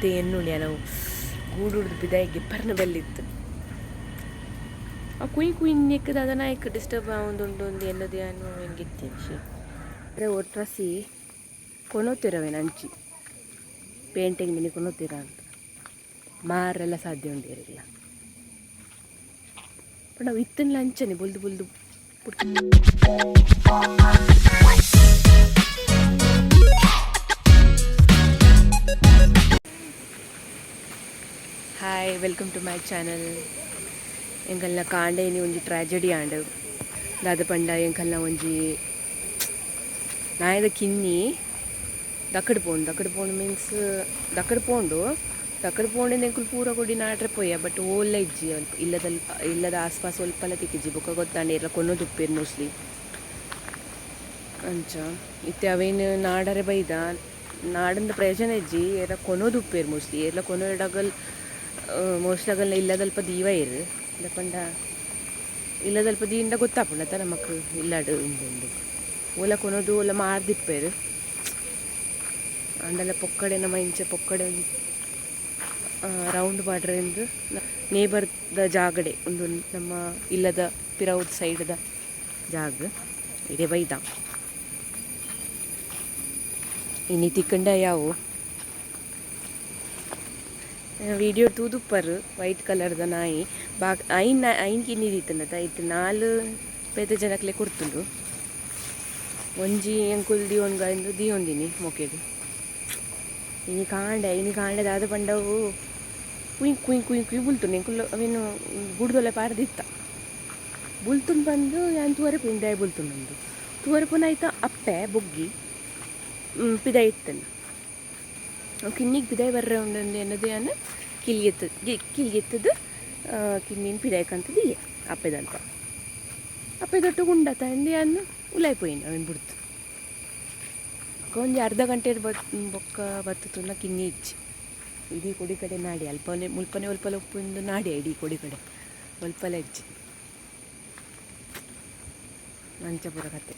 ಇತ್ತೆ ಎನ್ನುಳ್ಳಿ ನಾವು ಗೂಡು ಹಿಡಿದು ಬಿದಾಯಿಗೆ ಪರ್ನ ಬೆಲ್ಲಿತ್ತು ಆ ಕುಯ್ ಕುಯ್ ನೆಕ್ಕದ ಅದನ್ನ ಯಾಕೆ ಡಿಸ್ಟರ್ಬ್ ಆವೊಂದುಂಡು ಒಂದು ಎನ್ನದು ಏನು ಹೆಂಗಿತ್ತೆ ವಿಷಯ ಅಂದರೆ ಒಟ್ರಾಸಿ ಕೊನೋತಿರವೇನು ಅಂಚಿ ಪೇಂಟಿಂಗ್ ಮಿನಿ ಕೊನೋತಿರ ಅಂತ ಮಾರೆಲ್ಲ ಸಾಧ್ಯ ಉಂಡಿರಲಿಲ್ಲ ಬಟ್ ನಾವು ಇತ್ತನ್ಲ ಅಂಚನೆ ಬುಲ್ದು ಬುಲ್ದು hi welcome to my channel ಎಂಕಲ್ನ ಕಾಂಡೆ ಇನಿ ಒಂಜಿ ಟ್ರಾಜಡಿ ಆಂಡ್ ದಾದ ಪಂಡ ಎಂಕಲ್ನ ಒಂಜಿ ನಾಯದ ಕಿನ್ನಿ ದಕ್ಕಡು ಪೋಂಡು ಮೀನ್ಸ್ ದಕ್ಕಡು ಪೋಂಡಿಂದ ಎಂಕುಲು ಪೂರ ಕೊಡಿ ನಾಟ್ರೆ ಪೋಯ ಬಟ್ ಓಲ್ಲ ಇಜ್ಜಿ ಅಲ್ಪ ಇಲ್ಲದ ಆಸ್ಪಾಸ್ ಸ್ವಲ್ಪಲ್ಲ ತಿಕ್ಕಿಜ್ಜಿ ಬೊಕ್ಕ ಗೊತ್ತಾಂಡೆ ಎಲ್ಲ ಕೊನ್ನೋದು ಉಪ್ಪೇರು ಮೋಸ್ಟ್ಲಿ ಅಂಚ ಇತ್ತೆ ಅವೇನು ನಾಡರೆ ಬೈದ ನಾಡಂದ ಪ್ರಯೋಜನ ಇಜ್ಜಿ ಎಲ್ಲ ಕೊನೋದು ಉಪ್ಪೇರು ಮೋಸ್ಟ್ಲಿ ಎಲ್ಲ ಕೊನೋಡಗಲ್ ಮೋಸ್ಟ್ಲಿ ಆಗಲ್ಲ ಇಲ್ಲದಲ್ಪ ದೀವ ಇರು ಇಲ್ಲ ಪಂಡ ಇಲ್ಲದಲ್ಪ ದೀಂಡ ಗೊತ್ತಾಪುಂಡತ ನಮಕ್ ಇಲ್ಲಾಡು ಉಂಡು ಓಲ ಕೊನೋದು ಓಲ ಮಾರ್ದಿಪ್ಪೇರು ಅಂಡಲ್ಲ ಪೊಕ್ಕಡೆ ನಮ್ಮ ಇಂಚೆ ಪೊಕ್ಕಡೆ ರೌಂಡ್ ಬಾಡ್ರಿಂದ ನೇಬರ್ದ ಜಾಗಡೆ ಒಂದು ನಮ್ಮ ಇಲ್ಲದ ಪಿರೌದ್ ಸೈಡ್ದ ಜಾಗ ಇಡೇ ಬೈದ ಇನಿ ತಿಕ್ಕಂಡ ಯಾವು ವಿಡಿಯೋ ತೂದುಪ್ಪರು ವೈಟ್ ಕಲರ್ದ ನಾಯಿ ಐನ್ ಕಿನ್ನಿದಿತ್ತಂದತ ಇತ್ತು 4 ಪೇದ ಜನಕ್ಲೆ ಕೊಡ್ತುಂಡು ಒಂಜಿ ಎಂಕುಲ್ ದಿವೊಂದು ದಿಯೊಂದಿನಿ ಮೊಕೆಡು ಇನಿ ಕಾಂಡೆ ದಾದ ಪಂಡವು ಕುಯ್ ಬುಲ್ತುಂಡು ಎಂಕುಲ್ ಅವೇನು ಗುಡ್ದೊಲೆ ಪಾರ್ದಿತ್ತ ಬುಲ್ತುಂಡು ಬಂದು ಯಾನ್ ತೂವರೆ ಪಿಂದಾಯಿ ಬುಲ್ತುಂಡು ತೂವರೆ ಪುನಾಯ್ತ ಅಪ್ಪೆ ಬೊಗ್ಗಿ ಪಿದಾಯಿ ಇತ್ತನು ಕಿನ್ನಿಗೆ ಪಿದಾಯಿ ಬರ್ರೆ ಉಂಡು ಎನ್ನದು ಯಾನು ಕಿಲ್ಗೆತ್ತದು ಕಿನ್ನಿನ ಪಿದಾಯ್ಕಂತದ್ದು ಇಯೆ ಅಪ್ಪೆದಲ್ಪ ಅಪ್ಪೆದೊಟ್ಟು ಗುಂಡತ ಎಂದು ಯಾನು ಉಲಾಯ್ಪೋಯಿನ ಅವನು ಬಿಡ್ತು ಒಂಜಿ ಅರ್ಧ ಗಂಟೆ ಬೊಕ್ಕ ಬತ್ತುನ ಕಿನ್ನಿ ಇಜ್ಜಿ ಇಡೀ ಕೊಡಿ ಕಡೆ ನಾಡಿ ಮುಲ್ಪನೆ ಒಲ್ಪಲ ಉಪ್ಪುಂದು ನಾಡಿ ಇಡೀ ಕೊಡಿ ಕಡೆ ಒಲ್ಪಲ ಇಜ್ಜಿ ಮಂಚ ಪೂರ ಕತೆ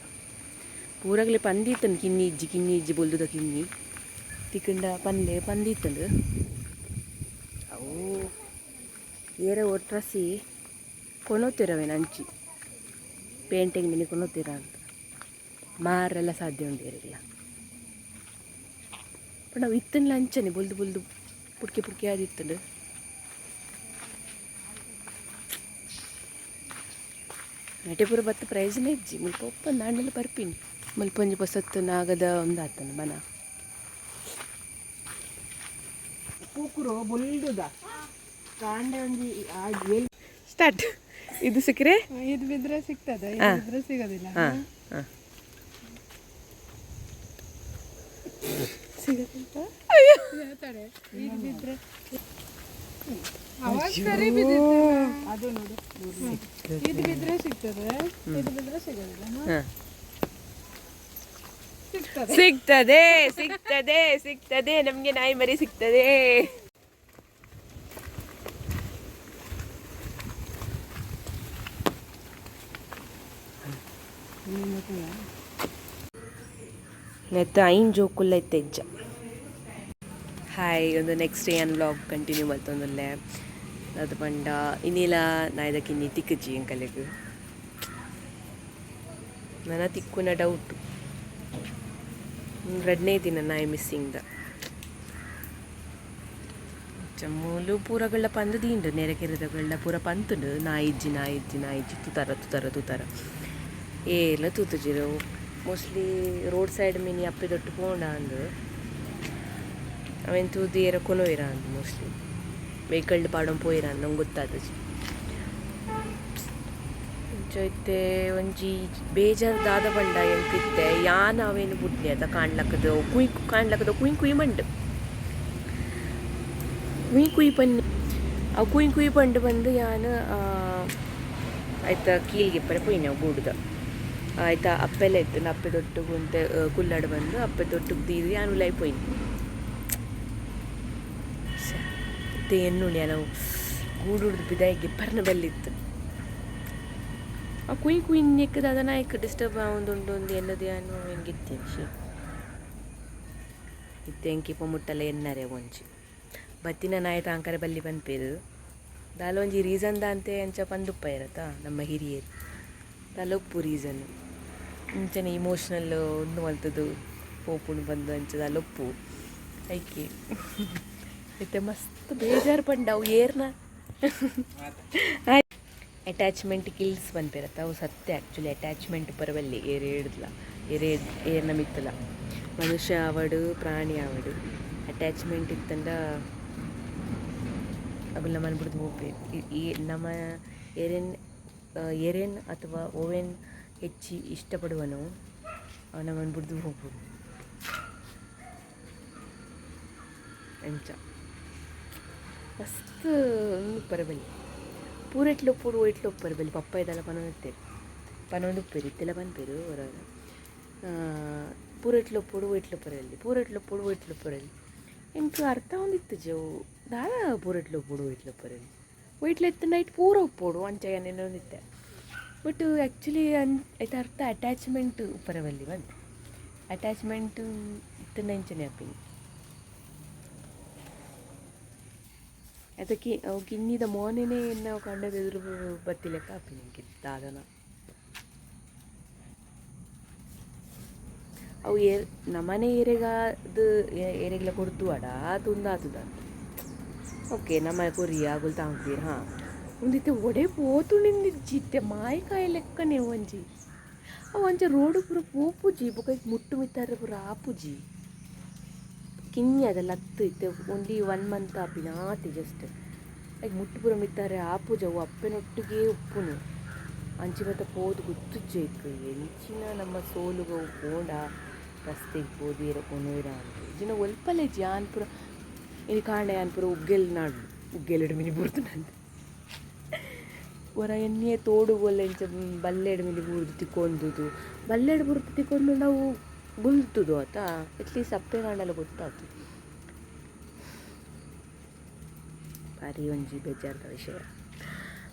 ಪೂರಗ್ಲೆ ಪಂದಿತ್ತನು ಕಿನ್ನಿ ಇಜ್ಜಿ ಬೊಲ್ದುದ ಕಿನ್ನಿ ತಿಕ್ಕಂಡ ಪಂದಿತ್ತಂದು ಅವು ಏರ ಒಟ್ರಾಸಿ ಕೊನೋತಿರವೇನು ಅಂಚಿ ಪೇಂಟಿಂಗ್ ಮಿನಿ ಕೊನೋತಿರ ಅಂತ ಮಾರೆಲ್ಲ ಸಾಧ್ಯ ಉಂಡಿರಲಿಲ್ಲ ಬಟ್ ನಾವು ಇತ್ತನ್ಲ ಅಂಚನೆ ಬುಲ್ದು ಪುಡ್ಕೆ ಆದಿತ್ತಂಡು ನಟೆ ಪೂರ ಬತ್ತ ಪ್ರಯೋಜನ ಇಜ್ಜಿ ಮುಲ್ಪ ಒಪ್ಪಂದು ನಾಂಡೆಲ್ಲ ಬರ್ಪೀನಿ ಮುಲ್ಪ ಒಂಜಿ ಪೊಸತ್ತು ನಾಗದ ಒಂದಾತನು ಬನ ಪೂಕುರು ಬೊಲ್ದುದ ಕಾಂಡೆ ಒಂಜಿ ಸ್ಟಾರ್ಟ್ ಇದು ಸಿಕ್ಕರೆ ಇದು ಬಿದ್ರೆ ಸಿಗ್ತದೆ ಇದ್ರೆ ಸಿಗೋದಿಲ್ಲ ಹೇಳ್ತಾರೆ ಇದು ಬಿದ್ರೆ ಅವಾಗ ಸರಿ ಬಿದ್ದಿತ್ತು ಅದು ನೋಡು ಇದು ಬಿದ್ರೆ ಸಿಗ್ತದೆ ಇದು ಬಿದ್ರೆ ಸಿಗೋದಿಲ್ಲ ಸಿಗ್ತದೆ ನಮ್ಗೆ ನಾಯಿ ಮರಿ ಸಿಗ್ತದೆ ನೆತ್ತ ಐನ್ ಜೋಕುಲ್ಲ ಇತ್ತೆಜ್ಜ ಹಾಯ್ ಒಂದು ನೆಕ್ಸ್ಟ್ ಏನ್ ವ್ಲಾಗ್ ಕಂಟಿನ್ಯೂ ಮಲ್ತೊಂದುಲ್ಲೆ ಅದು ಪಂಡ ಇನ್ನಿಲ ನಾಯ್ದ ಕಿನ್ನಿ ತಿಕ್ಕಜ್ಜಿ ಎಂಕಲೆಗ್ ನನ್ನ ತಿಕ್ಕುನ ಡೌಟು 2ನೇ ದಿನ ನಾಯಿ ಮಿಸ್ಸಿಂಗ್ದ ಮೂಲು ಪೂರಗಳ ಪಂದು ದೀಂಡು ನೆರೆಕೆರೆದಗಳ ಪೂರ ಪಂತುಂಡು ನಾಯಿಜ್ಜಿ ತುತರ ಏಲ ತೂತುಜಿರು ಮೋಸ್ಟ್ಲಿ ರೋಡ್ ಸೈಡ್ ಮಿನಿ ಅಪ್ಪಿದೊಟ್ಟು ಪೋಂಡ ಅಂದು ಅವೇನು ತೂದು ಏರ ಕೊನೋಯಿರ ಅಂದು ಮೋಸ್ಟ್ಲಿ ವೆಹಿಕಲ್ಡ್ ಪಾಡೊಂದು ಪೋಯಿರ ಅಂದು ನಂಗೆ ಗೊತ್ತಾದ ಜೊತೆ ಒಂಜಿ ಬೇಜಾರು ದಾದ ಬಂಡ ಎಂತಿತ್ತೆ ಯಾನ್ ಅವೇನು ಬುಡ್ನಿ ಅದ ಕಾಣ್ಲಕ್ಕದು ಕುಯ್ ಮಂಡು ಕುಯ್ ಪನ್ನಿ ಅವು ಕುಯ್ ಪಂಡು ಬಂದು ಯಾನ್ ಆಯ್ತಾ ಕೀಲ್ಗೆ ಪರ ಪೋಯ್ನ ಗೂಡ್ದ ಆಯ್ತಾ ಅಪ್ಪೆಲ್ಲ ಇತ್ತು ಅಪ್ಪೆ ದೊಟ್ಟು ಕುಂತೆ ಕುಲ್ಲಾಡು ಬಂದು ಅಪ್ಪೆ ದೊಟ್ಟು ತೀರಿ ಯಾನು ಲೈ ಪೋಯ್ನಿ ಮತ್ತೆ ಎನ್ನುಳ್ಳಿ ನಾವು ಗೂಡು ಹಿಡಿದು ಬಿದಾಯಿಗೆ ಪರ್ನ ಬೆಲ್ಲಿತ್ತು ಆ ಕುಯ್ ನೆಕ್ಕದ ಅದನ್ನ ಯಾಕೆ ಡಿಸ್ಟರ್ಬ್ ಆವೊಂದುಂಡು ಎನ್ನದು ಯಾನು ಹೆಂಗಿತ್ತೆ ವಿಷಯ ಇತ್ತೆ ಎಂಕಿಪ್ಪ ಮುಟ್ಟಲ್ಲ ಎನ್ನರೆ ಒಂಜಿ ಬತ್ತಿನ ನಾಯಿ ತಾಂಕರ ಬಲ್ಲಿ ಪನ್ಪೇರು ದಾಲ ಒಂಜಿ ರೀಸನ್ ದಾಂತೆ ಅಂಚ ಪಂದುಪ್ಪ ಇರತ್ತಾ ನಮ್ಮ ಹಿರಿಯರು ದಾಲ ಉಪ್ಪು ರೀಸನ್ ಇಂಚನೆ ಇಮೋಷ್ನಲ್ ಒಂದು ಮಲ್ತದು ಪೋಪುಂಡು ಬಂದು ಅಂಚದ ಒಪ್ಪು ಐಕೆ ಮತ್ತೆ ಮಸ್ತ್ ಬೇಜಾರು ಪಂಡ ಅವು ಏರ್ನ ಅಟ್ಯಾಚ್ಮೆಂಟ್ ಕಿಲ್ಸ್ ಪನ್ಪೇರತ್ತ ಅವು ಸತ್ಯ ಆ್ಯಕ್ಚುಲಿ ಅಟ್ಯಾಚ್ಮೆಂಟ್ ಪರವಲ್ಲಿ ಏರ್ ಏಡ್ಲ ಏರ್ನ ಮಿತ್ತಲ ಮನುಷ್ಯ ಆವಡು ಪ್ರಾಣಿ ಆವಡು ಅಟ್ಯಾಚ್ಮೆಂಟ್ ಇತ್ತಂಡ ಅವೆಲ್ಲ ಮನ್ಬಿಡ್ದು ಹೋಗ್ಬೇಕು ಈ ನಮ್ಮ ಎರೆನ್ ಅಥವಾ ಓವೆನ್ ಹೆಚ್ಚಿ ಇಷ್ಟಪಡುವನು ಅವನ ಮನ್ಬಿಡ್ದು ಹೋಗ್ಬೋದು ಅಂಚ ಮಸ್ತ್ ಪರಬಲಿ ಪೂರೆಟ್ಲೊಪ್ಪುಡು ಒಯ್ಟ್ಲೊಪ್ಪು ಪರಬಲಿ ಪಪ್ಪ ಇದೆಲ್ಲ ಪನೊಂದಿತ್ತೇವೆ ಪನೊಂದುಪ್ಪೇರು ಇತ್ತೆಲ್ಲ ಪನ್ಪೇರು ಹೊರಗೆ ಪೂರೆಟ್ಲೊಪ್ಪುಡು ಒಯ್ಟ್ಲೊಪ್ಪರಲ್ಲಿ ಪೂರೆಟ್ಲೊಪ್ಪುಡು ಒಯ್ಟ್ಲೊಪ್ಪರಲ್ಲಿ ಎಂಕ್ ಅರ್ಥ ಹೊಂದಿತ್ತು ಜವು ದಾರ ಪೂರೆಟ್ಲೊಪ್ಪುಡು ಒಯ್ಟ್ಲೊಪ್ಪರಲ್ಲಿ ಒಯ್ಟ್ಲ ಎತ್ತ ನೈಟ್ ಪೂರ ಉಪ್ಪೋಡು ಅಂಚ ಏನೇನೊಂದಿತ್ತೆ ಬಟ್ ಆ್ಯಕ್ಚುಲಿ ಐತೆ ಅರ್ಥ ಅಟ್ಯಾಚ್ಮೆಂಟ್ ಪರವಲ್ಲಿ ಬಂತು ಅಟ್ಯಾಚ್ಮೆಂಟ್ ಇತ್ತಂಡ ಇಂಚನೆ ಅಪ್ಪಿನಿ ಅದಕ್ಕೆ ಅವು ಕಿನ್ನಿದ ಮೋನೆನೇ ನಾವು ಕಂಡದ ಎದುರು ಬತ್ತಿಲೆಕ್ಕ ಅಪ್ಪಿನಿ ದಾದನ ಅವು ನಮ್ಮನೆ ಏರೆಗಾದು ಏರೆಗ್ಲ ಕೊಡ್ತು ಅಡ ತುಂದಾತದ ಓಕೆ ನಮ್ಮ ಕೊರಿಯ ಆಗುಲ್ ತಾಂಕ್ಬೀರ್ ಹಾಂ ಒಂದಿತ್ತೆ ಒಡೆ ಪೋತು ನಿಂದಿಜ್ಜಿತ್ತೆ ಮಾಯಕಾಯಿ ಲೆಕ್ಕನೆ ಒಂಜಿ ಅವು ಅಂಚ ರೋಡು ಪೂರ ಪೋಪುಜಿ ಬೊಕ ಮುಟ್ಟು ಮಿತ್ತಾರೆ ಪೂರ ಆಪುಜಿ ಕಿನ್ನಿ ಅದೆಲ್ಲ ಹತ್ತು ಇತ್ತೆ ಓನ್ಲಿ 1 ಮಂತ್ ಆಪಿನ ಆತಿ ಜಸ್ಟ್ ಈಗ ಮುಟ್ಟು ಪೂರ ಮಿತ್ತಾರೆ ಆಪುಜ ಅವು ಅಪ್ಪನೊಟ್ಟಿಗೆ ಉಪ್ಪುನು ಅಂಚಿ ಮತ್ತೆ ಪೋದು ಗುತ್ತುಜ್ಜೇಕು ಎಂಚಿನ ನಮ್ಮ ಸೋಲುಗವು ಪೋಂಡ ರಸ್ತೆಗೆ ಪೋದೀರ ಕೊನೋಯ್ರ ಅಂತ ಜಿನ ಒಲ್ಪಲೆ ಜಾನ್ಪುರ ಇದು ಕಾಂಡೆ ಅನ್ಪುರ ಉಗ್ಗೆಲ್ ನಾಡು ಉಗ್ಗೆಲೆಡು ಮಿನಿ ಬುರ್ದುನಂತ ಹೊರ ಎಣ್ಣೆ ತೋಡು ಎಂಚ ಬಲ್ಲೆಡು ಮಿನಿ ಬುರ್ದು ತಿಕ್ಕೊಂದುದು ಬಲ್ಲೆಡು ಬುರ್ದು ತಿಕ್ಕೊಂಡು ನಾವು ಗುಲ್ತುದು ಆತ ಅಟ್ಲೀಸ್ಟ್ ಅಪ್ಪೆ ಕಾಂಡೆಲ್ಲ ಗೊತ್ತಾಯ್ತು ಭಾರಿ ಒಂಜಿ ಬೇಜಾರದ ವಿಷಯ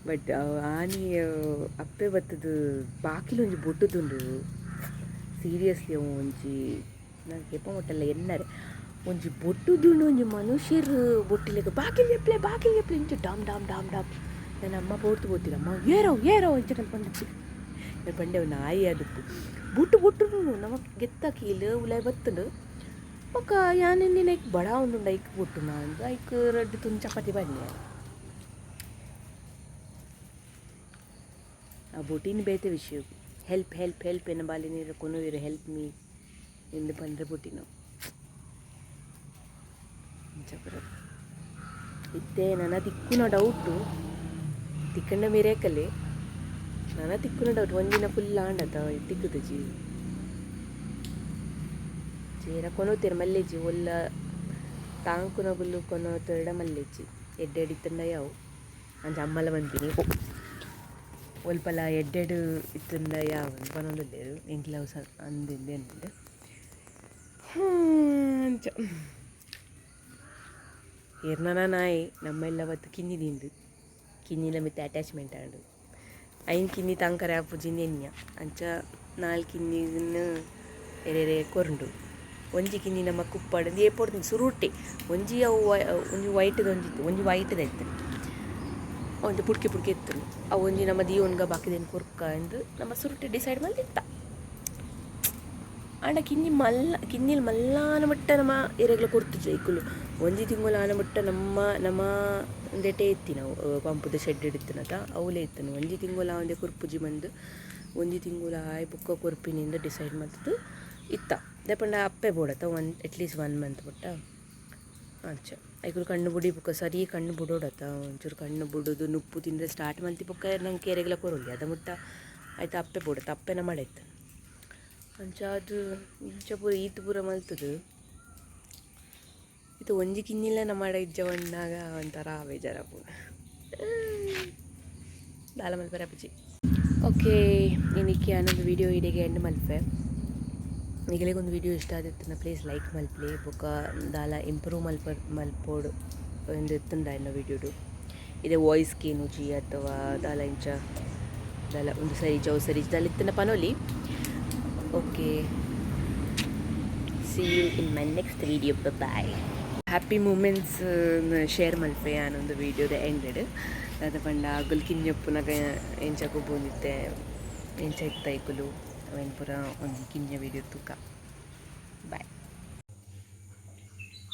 ಬಟ್ ಆನಿ ಅಪ್ಪೆ ಬತ್ತದು ಬಾಕಿಲು ಒಂಜಿ ಬೊಟ್ಟುದುಂಡು ಸೀರಿಯಸ್ಲಿ ಅವು ಒಂಜಿ ನಾನು ಕೆಪ್ಪ ಮುಟ್ಟಲ್ಲ ಎನ್ನರೆ ಒಂಜಿ ಬೊಟ್ಟುದುಂಡು ಒಂಜಿ ಮನುಷ್ಯರು ಬೊಟ್ಟಿಲೆಗ ಬಾಕಿಲ್ ಎಪ್ಲೆ ಇಂಚ ಡಾಮ್ ಡಾಮ್ ಡಾಮ್ ಡಾಮ್ ನನ್ನ ಅಮ್ಮ ಪೋಡ್ತು ಬೋತಿಲ್ಲ ಅಮ್ಮ ಏರೋ ಅಂಚ ನಾನು ಬಂದಿತ್ತು ನಾನು ಬಂಡೆವು ನಾಯಿ ಅದಪ್ಪು ಬುಟ್ಟು ನಮಗೆ ಗೆತ್ತಾಕೀಲು ಉಲಾಯ್ ಬತ್ತುಂಡು ಒಕ್ಕ ಯಾನಿನ್ನ ಐಕ್ ಬಡ ಉಂಡು ಐಕ್ ಬುಟ್ಟು ನಾನು ಐಕ್ ರಡ್ಡು ತುನ್ ಚಪಾತಿ ಬನ್ನಿ ಆ ಬೊಟ್ಟಿನ ಬೇತೆ ವಿಷಯ ಹೆಲ್ಪ್ ಎನ್ನ ಬಾಲಿ ನೀರು ಕೊನೋವಿರು ಹೆಲ್ಪ್ ಮೀ ಎಂದು ಬಂದರೆ ಬೊಟ್ಟಿನ ಇತ್ತೆ ನನ್ನ ತಿಕ್ಕುನ ಡೌಟು ತಿಕ್ಕಂಡ ಮಿರೇಕಲೆ ನನ್ನ ತಿಕ್ಕುನ ಡೌಟ್ ಒಂದಿನ ಫುಲ್ ಆಂಡತ ತಿಕ್ಕುದು ಚೀರ ಕೊನೋತೀರ ಮಲ್ಲೆಜಿ ಒಲ್ಲ ತಾಂಕುನ ಬುಲ್ಲು ಕೊನೋತಿರಡ ಮಲ್ಲೆಜಿ ಎಡ್ಡೆಡಿತ್ತಂಡ ಯಾವು ಅಂಚ ಅಮ್ಮಲ ಬಂತೀನಿ ಒಲ್ಪಲ ಎಡ್ಡೆಡು ಇತ್ತಂದ ಯಾವ ಪನೊಂದುಲ್ಲೇರು ಎಂಕ್ಲವು ಅಂದಿಂದೇನುಂಡು ಅಂಚ ಏರ್ನ ನಾಯಿ ನಮ್ಮೆಲ್ಲ ಅವತ್ತು ಕಿನ್ನಿಲ ಮಿತ್ತೆ ಅಟ್ಯಾಚ್ಮೆಂಟ್ ಆಂಡು ಐನ್ ಕಿನ್ನಿ ತಾಂಕರ ಆಪುಜಿನ ಎನ್ಯ ಅಂಚ 4 ಕಿನ್ನಿನ ಎರೆ ಕೊರ್ಂಡು ಒಂಜಿ ಕಿನ್ನಿ ನಮ್ಮ ಕುಪ್ಪಾಡು ಏಪೋಡ್ತೀನಿ ಸುರುಟ್ಟೆ ಒಂಜಿ ಅವು ಒಂಜಿ ವೈಟ್ದೊಂಜಿತ್ತು ಒಂಜಿ ವೈಟ್ದ ಇತ್ತು ಒಂದು ಪುಡ್ಕೆ ಇತ್ತು ಅವು ಒಂಜಿ ನಮ್ಮ ದೀವನ್ಗ ಬಾಕಿದೇನು ಕೊರ್ಕ ಎಂದು ನಮ್ಮ ಸುರುಟ್ಟೆ ಡಿಸೈಡ್ ಮಲ್ದಿತ್ತ ಆಂಡ ಕಿನ್ನಿಲ್ ಮಲ್ಲಾನ ಮಟ್ಟ ನಮ್ಮ ಎರೆಗ್ಲ ಕೊಡ್ತು ಜೈಕುಲು ಒಂಜಿ ತಿಂಗಳು ಆನ ಮಟ್ಟ ನಮ್ಮ ಒಂದೆಟೆ ಎತ್ತಿ ನಾವು ಪಂಪುದ ಶೆಡ್ ಇಡ್ತಿನತ ಅವಲೇ ಇತ್ತನು ಒಂಜಿ ತಿಂಗಳು ಒಂದೇ ಕೊರ್ಪುಜಿ ಬಂದು ಒಂಜಿ ತಿಂಗಳು ಆಯ್ ಬುಕ್ಕ ಕೊರ್ಪಿನಿಂದ ಡಿಸೈಡ್ ಮಾಡ್ತದ್ದು ಇತ್ತ ದೆಪಂಡ ಅಪ್ಪೆ ಬೋಡತ್ತ ಅಟ್ಲೀಸ್ಟ್ 1 ಮಂತ್ ಬಿಟ್ಟ ಅಂಚ ಐಕುಲು ಕಣ್ಣು ಬುಡಿ ಬುಕ್ಕ ಸರಿ ಕಣ್ಣು ಬುಡೋಡತ್ತ ಒಂಚೂರು ಕಣ್ಣು ಬುಡೋದು ನುಪ್ಪು ತಿಂದರೆ ಸ್ಟಾರ್ಟ್ ಮಲ್ತಿ ಬುಕ್ಕ ನಂಗೆ ಕೆರೆಗೆಲ್ಲ ಕೊರೊಲ್ಲಿ ಅದ ಮುಟ್ಟ ಆಯ್ತು ಅಪ್ಪೆ ಬೋಡತ್ತ ಅಪ್ಪೆನ ಮಾಡೈತೆ ಅಂಚ ಅದು ಇಂಚ ಪೂರ ಈತು ಪೂರ ಮಲ್ತದು ಇದು ಒಂಜಿ ಕಿನ್ನಿಲ್ಲ ನಮ್ಮ ಇಜ್ಜವಣ್ಣಾಗ ಒಂಥರ ಬೇಜಾರಪ್ಪು ದಾಲ ಮಲ್ಪರ ಅಪ್ಪಜಿ ಓಕೆ ಇನ್ನಿಕ್ಕೆ ಅನ್ನೊಂದು ವೀಡಿಯೋ ಇಡೆಗೆ ಎಂಡ್ ಮಲ್ಪೆ ಈಗಲೇಗೊಂದು ವೀಡಿಯೋ ಇಷ್ಟ ಆದಿತ್ತು ಪ್ಲೀಸ್ ಲೈಕ್ ಮಲ್ಪಲಿ ಬೊಕ್ಕ ದಾಲ ಇಂಪ್ರೂವ್ ಮಲ್ಪೋಡು ಎಂದು ಎತ್ತುಂಡ ಎನ್ನೋ ವೀಡಿಯೋಡು ಇದೇ ವಾಯ್ಸ್ಗೆ ನುಜಿ ಅಥವಾ ದಾಲ ಇಂಚ ದಾಲ ಒಂದು ಸರಿ ಜೌ ಸರಿ ದಾಲ ಇತ್ತನ ಪನೋಲಿ okay see you in my next video bye happy moments share ಮಲ್ಪೆ ಅನ್ನೊಂದು ವೀಡಿಯೋದ ಎಂಡೆಡ್ ಅದು ಪಂಡ ಅಗುಲ್ ಕಿಂಜಪ್ಪುನಾಗ ಎಂಚಕ್ಕೂ ಬಂದಿತ್ತೆ ಎಂಚ ಇತ್ತೈಕುಲು ಅವೇನು ಪೂರ ಒಂದು ಕಿಂಜ ವೀಡಿಯೋ ತೂಕ ಬಾಯ್.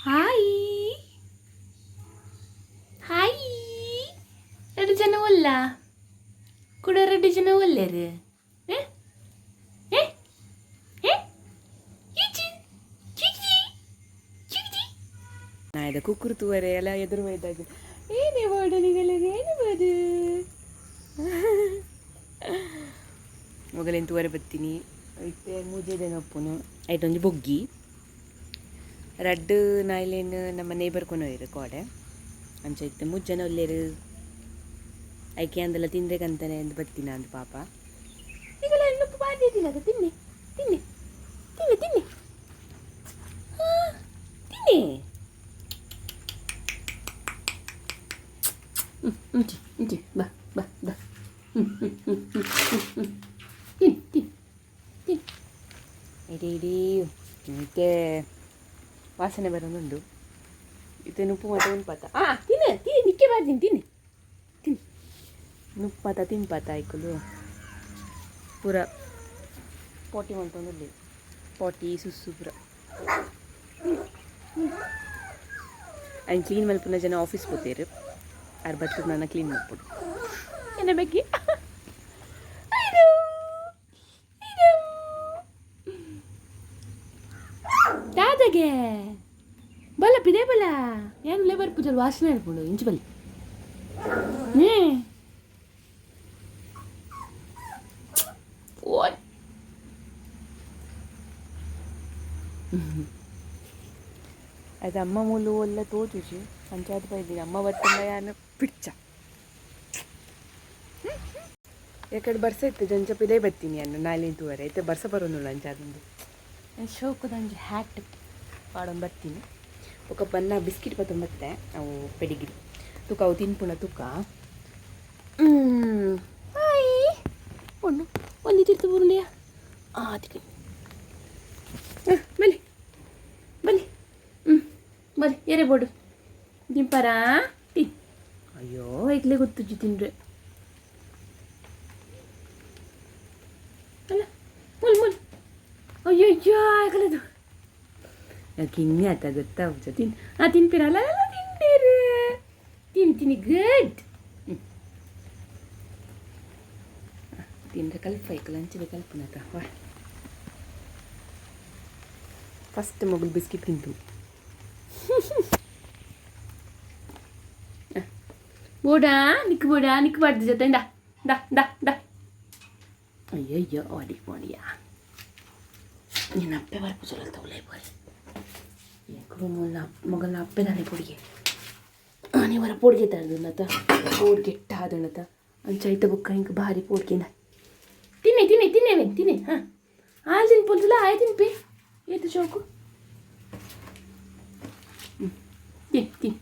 ಹಾಯ್ ಹಾಯ್ 2 ಜನ ಒಲ್ಲ ಕೂಡ 2 ಜನ ಒಲ್ಲೆರು ನಾಯ್ದ ಕುಕ್ಕರು ತೂವರೆ ಎಲ್ಲ ಎದುರು ಒಯ್ದಾಗ ಏನೇ ಬಾಡಲಿಗಳಿಗೆ ಏನು ಬಾದು ಮೊಗಲೇನು ತೂವರೆ ಬತ್ತೀನಿ ಇತ್ತೆ ಮೂಜೆದೇನಪ್ಪನು ಐಟೊಂದು ಬೊಗ್ಗಿ ರಡ್ಡು ನಾಯಿಲೇನು ನಮ್ಮ ನೇಬರ್ ಕೊನೋಯ್ರು ಕೋಡೆ ಅಂಚ ಇತ್ತು 3 ಜನ ಒಲ್ಲೇರು ಐಕೆ ಅಂದೆಲ್ಲ ತಿಂದ್ರೆಗಂತಾನೆ ಎಂದು ಬತ್ತೀನಿ ಅಂದು ಪಾಪ ಈಗೆಲ್ಲ ಹೆಣ್ಣುಪ್ಪು ಬಾದಿ ತಿನ್ನದ ತಿನ್ನಿ ತಿನ್ನಿ ತಿನ್ನಿ ತಿನ್ನಿ ತಿನ್ನಿ ಬಾ ಬಾ ಬಾ ತಿನ್ ತಿನ್ ತಿನ್ ಇಡೀ ಇಡೀ ಮತ್ತೆ ವಾಸನೆ ಬರೋದೊಂದು ಇದು ಉಪ್ಪು ಮಾತ ಉನ್ಪಾತ ತಿನ್ನು ತಿನ್ನಿ ನಿಕ್ಕೆ ಬಾರ್ದಿನಿ ತಿನ್ನಿ ತಿನ್ನಿ ನುಪ್ಪು ಮಾತ ತಿನ್ಪಾತ ಆಯ್ಕಲು ಪೂರ ಪೋಟಿ ಮಾಡ್ಕೊಂಡಲ್ಲಿ ಪೋಟಿ ಸುಸ್ಸು ಪೂರ ಆ್ಯಂಡ್ ಕ್ಲೀನ್ ಮಲ್ಪನ ಜನ ಆಫೀಸ್ ಹೋಗ್ತೀರು ಅವ್ರು ಬರ್ತದೆ ನನ್ನ ಕ್ಲೀನ್ ಮಾಡ್ಬಿಡು ಏನ ಬಗ್ಗೆ ದಾದಾಗೆ ಬಲ ಪಿದೆ ಬಲ ಏನು ಲೇಬರ್ ಪೂಜಲ್ ವಾಸನೆ ಇರ್ಬೋದು ಇಂಚು ಬಲ್ಲಿ ಅದು ಅಮ್ಮ ಮೂಲು ಎಲ್ಲ ತೋಚುಚಿ ಪಂಚಾಯತ್ ಬೈದಿನಿ ಅಮ್ಮ ಬತ್ತಮ್ಮ ಯಾನು ಪಿಚ್ಚ ಯಾಕಡೆ ಬರ್ಸ ಇತ್ತು ಜಂಚ ಪಿದೇ ಬತ್ತೀನಿ ಅನ್ನು ನಾಲಿಂತುವರೆ ಐತೆ ಬರ್ಸ ಬರೋನುಲ್ಲ ಅಂಚಾದೊಂದು ಶೋಕದಂಜು ಹ್ಯಾಟ್ ಪಾಡೊಂದು ಬರ್ತೀನಿ ಒಕ್ಕ ಬನ್ನ ಬಿಸ್ಕಿಟ್ ಬತ್ತೊಂದು ಬತ್ತೆ ಅವು ಪೆಡಿಗಿರಿ ತುಕ ಅವು ತಿನ್ಪುಣ ತುಕ ಹಾಯ್ ಒಣ್ಣು ಒಂದು ತಿರ್ತು ಬರುಲಿಯ ಅದಕ್ಕೆ ಬನ್ನಿ ಬನ್ನಿ ಬನ್ನಿ ಎರೆ ಬೋಡು ತಿಂಪಾರಾ ತಿನ್ ಅಯ್ಯೋ ಐಕ್ಲೆ ಗೊತ್ತುಜ್ಜಿ ತಿನ್ರೆ ಅಲ್ಲ ಮುಲ್ ಮುಲ್ ಅಯ್ಯೋ ಅಯ್ಯೋ ಆಗಲದು ಯಾಕೆ ಹಿಂಗೆ ಆತ ಗೊತ್ತಾ ತಿನ್ ತಿನ್ಪಿರಲ್ಲ ತಿಂತೀರಿ ತಿಂತೀನಿ ಗುಡ್ ತಿಂದ್ರೆ ಕಲ್ಪ ಐಕಲ್ಲ ಹಂಚಿದೆ ಕಲ್ಪನಾತ ವಾ ಫಸ್ಟ್ ಮಗಳು ಬಿಸ್ಕಿಟ್ ತಿಂತು ಬೋಡಾ ನಿಕ್ಬಾರ್ದು ಜೊತೆ ಡಾ ಡಾ ಡಾ ಡಾ ಅಯ್ಯಯ್ಯೋ ಅಡಿ ಮಾಡಿಯಾ ನೀನು ಅಪ್ಪೆ ಬರ್ಪು ಚಲೋ ತಗೊಳ್ಳೆ ಬೋರಿ ಯಾಕೋ ಮಗನ ಅಪ್ಪೆ ತಾನೆ ಪೊಡಿಗೆ ನೀವರ ಪೊಡಿಗೆ ತರದನ್ನತ ಪೋಡ್ಗೆ ಇಟ್ಟಾದಣತ ಅಂಚೈತ ಬುಕ್ಕ ಹಿಂಗೆ ಭಾರಿ ಪೋಡ್ಗೆನ ತಿನ್ನೆ ತಿನ್ನೆ ತಿನ್ನೇವೆ ತಿನ್ನೆ ಹಾಂ ಹಾಲು ತಿನ್ಪೊಂದಿಲ್ಲ ಆಯ್ ತಿನ್ಪಿ ಏತು ಚೌಕು ತಿನ್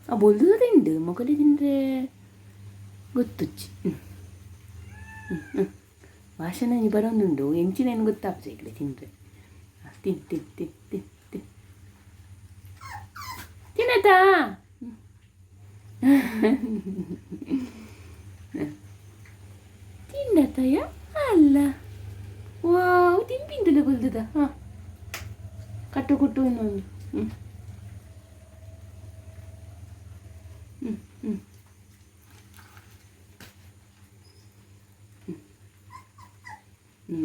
ಆ ಬೊಲ್ದು ತಿಂಡು ಮೊಗಲಿ ತಿಂದರೆ ಗೊತ್ತುಚ್ಚಿ ವಾಸನೆ ಬರೋನುಂಡು ಎಂಚಿನೇನು ಗೊತ್ತಾಗ್ತದೆ ಈಗಲೇ ತಿಂದರೆ ತಿನ್ ತಿನ್ ತಿನ್ ತಿನ್ ತಿನ್ ತಿನ್ನತಾ ತಿನ್ನತಯ್ಯ ಅಲ್ಲ ವಾವ್ ತಿನ್ಪಿಂದಲ್ಲ ಬಲ್ದದ ಹಾಂ ಕಟ್ಟು ಕೊಟ್ಟು ಇನ್ನೊಂದು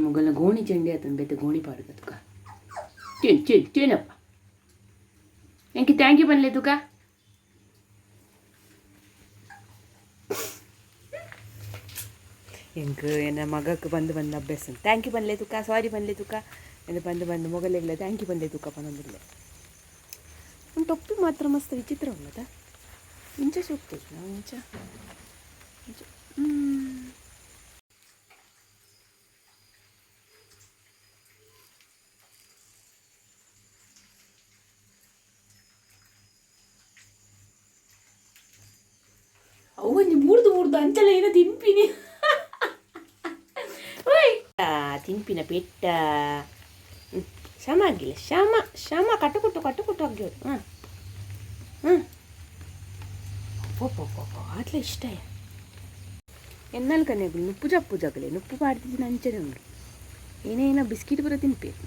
ಮೊಗಲ ಗೋಣಿ ಚಂಡಿ ಆತನ ಬೇತೆ ಗೋಣಿ ಪಾಡ್ಗ ತುಕ ತಿನ್ನಪ್ಪ ಎಂಕಿ ಥ್ಯಾಂಕ್ ಯು ಬನ್ಲೆ ತುಕ ಎಂಕ ಎನ್ನ ಮಗಕ್ಕೆ ಬಂದು ಅಭ್ಯಾಸ ಥ್ಯಾಂಕ್ ಯು ಬನ್ಲೆ ತುಕ ಸಾರಿ ಬನ್ಲೆ ತುಕ ಎಂದು ಬಂದು ಮೊಗಲೆಗ್ಲ ಥ್ಯಾಂಕ್ ಯು ಬನ್ಲೆ ತುಕ ಪನ್ನೊಂದಿಲ್ಲ ಒಂದು ಟೊಪ್ಪಿ ಮಾತ್ರ ಮಸ್ತ್ ವಿಚಿತ್ರ ಉಳ್ಳದ ಇಂಚ ಸೂಕ್ತದ ನಾವು ಇಂಚ ಅವನಿ ಬೂರ್ದು ಅಂಚಲ ಏನೋ ತಿಂಪಿನಿ ತಿಂಪಿನ ಪೆಟ್ಟ ಶಮ ಆಗಿಲ್ಲ ಶಮ ಕಟ್ಟು ಕೊಟ್ಟು అట్లా ఇష్టాయ ఎన్నాళ్ళు కన్నా నుప్పు చప్పు జగలే నుప్పు పాడితే నంచనే ఉండు ఏనైనా బిస్కెట్ కూడా తినిపేరు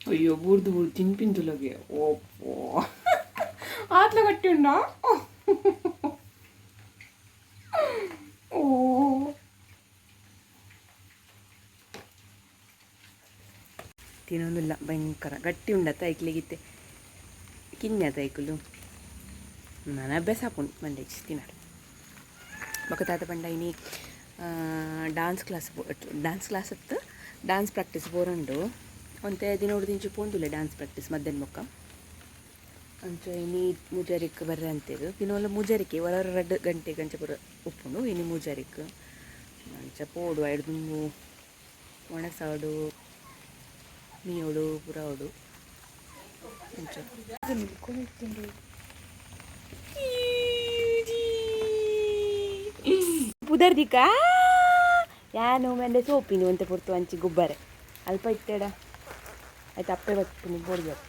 అయ్యో బూర్దు బూర్దు తినిపిందులగే ఓపో ఆటలో కట్టి ఉన్నా ఓ తినోದಿಲ್ಲ ಭಯಂಕರ ಗಟ್ಟಿ ಉಂಡತ್ತ ಐಕ್ಲಿಗಿತ್ತೆ ಕಿನ್ಯತ ಐಕುಲು ನಾನು ಅಭ್ಯಾಸ ಹಾಕೊಂಡು ಬಂದೆ ತಿನ್ನಾರು ಬಕ್ಕ ತಾತ ಪಂಡ ಇನಿ డాన్స్ క్లాస్ అత్త డాన్స్ ప్రాక్టీస్ పోరండు అంతే ದಿನೋಡು ದಿಂಚು ಪೋಂದುಲೆ ಡ್ಯಾನ್ಸ್ ಪ್ರಾಕ್ಟೀಸ್ ಮಧ್ಯಾಹ್ನ ಮೊಕ್ಕ ಅಂಚ ಇನಿ ಮೂಜಾರಿಕ್ ಬರ್ರೆ ಅಂತೇದು ದಿನೋಲ್ಲ ಮೂಜಾರಿಕೆ 2 ಗಂಟೆ ಗಂಚೆ ಬರ ಉಪ್ಪುಂಡು ಇನಿ ಮೂಜಾರಿಕ್ ಅಂಚ ಪೋಡು ಐಡ್ದು ಒಣಸಾಡು ಮೀಯೋಡು ಪುರಾವಡು ಅಂಚ ಪುದರ್ದಿಕಾ ಯಾನು ಮಂಡೆ ಸೋಪಿನು ಅಂತ ಪುರ್ತು ಅಂಚಿ ಗುಬ್ಬರೆ ಅಲ್ಪ ಇತ್ತೇಡ ಆಯ್ತು ಅಪ್ಪೆ ಬಟ್ಟು ಬೋಡ್ಬೇಕು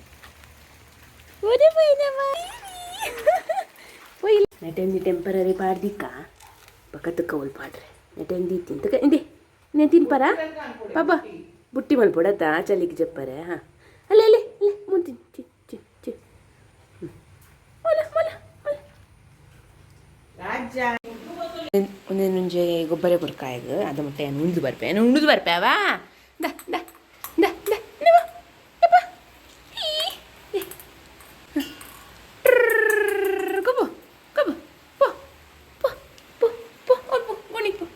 ನೆಟೆಂದಿ ಟೆಂಪರರಿ ಪಾಡ್ದಿಕ್ಕ ಪಕ್ಕದಕ್ಕ ಒಲ್ ಪಾಡ್ರೆ ನೆಟೆಂದಿ ತಿಂತ ಇಂದೆ నేను తినిపరా పాపా బుట్టి మలిపొడతా చలికి చెప్పారే అల్లే అల్లే అల్లే ముందు ಒಂದೇ ನುಂಜೆ ಗೊಬ್ಬರ ಬುರ್ಕಾಯಗ ಅದು ಮತ್ತೆ ಏನು ಉಣ್ದು ಬರ್ಪೇವಾ ದ ದ ದ ದ ಗೊಬ್ಬ ಗೊಬ್ಬ ಪೋ ಪೋ ಪೋ ಪೋ ಪೋ ಗೋಣಿ ಪೋ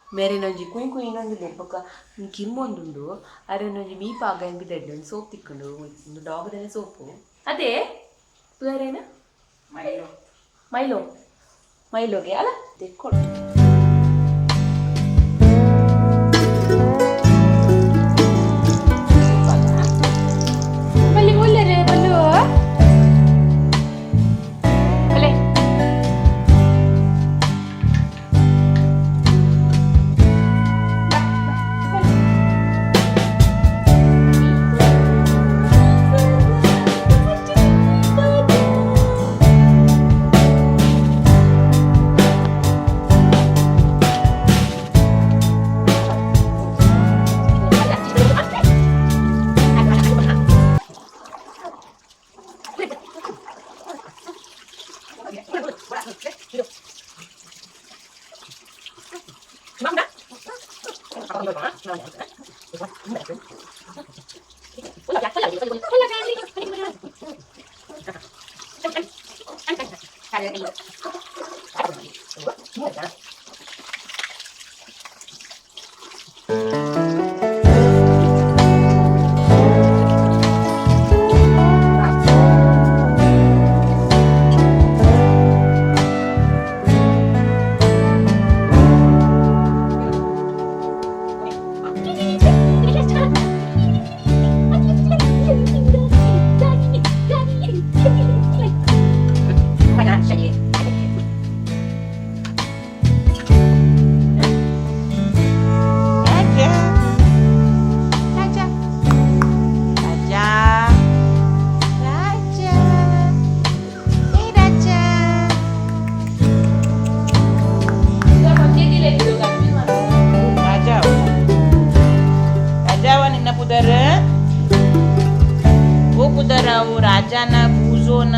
ಬೇರೆ ನೊಂಜಿ ಕುಯ್ ಇನ್ನೊಂದು ಲೆಪ್ಪಕ್ಕ ಕಿಮ್ಮೊಂದುಂಡು ಅರೆ ನೊಂಜಿ ಮೀಪಾಗ ಹೆಂಗೆ ಬಿದ್ದೆಡ್ಡೆ ಒಂದು ಸೋಪ್ ತಿಕ್ಕೊಂಡು ಒಂದು ಡಾಗ್ದನೆ ಸೋಪು ಅದೇ ಬೇರೆನ ಮೈಲೋಗೆ ಅಲ್ಲ ತೆಕ್ಕೊಡು ಬಲ್ಲಿ ಒಳ್ಳೆರೆ ಬಲ್ಲು ಅಲ್ಲೇ ಅವು ರಾಜನ ಬೂಜೋನ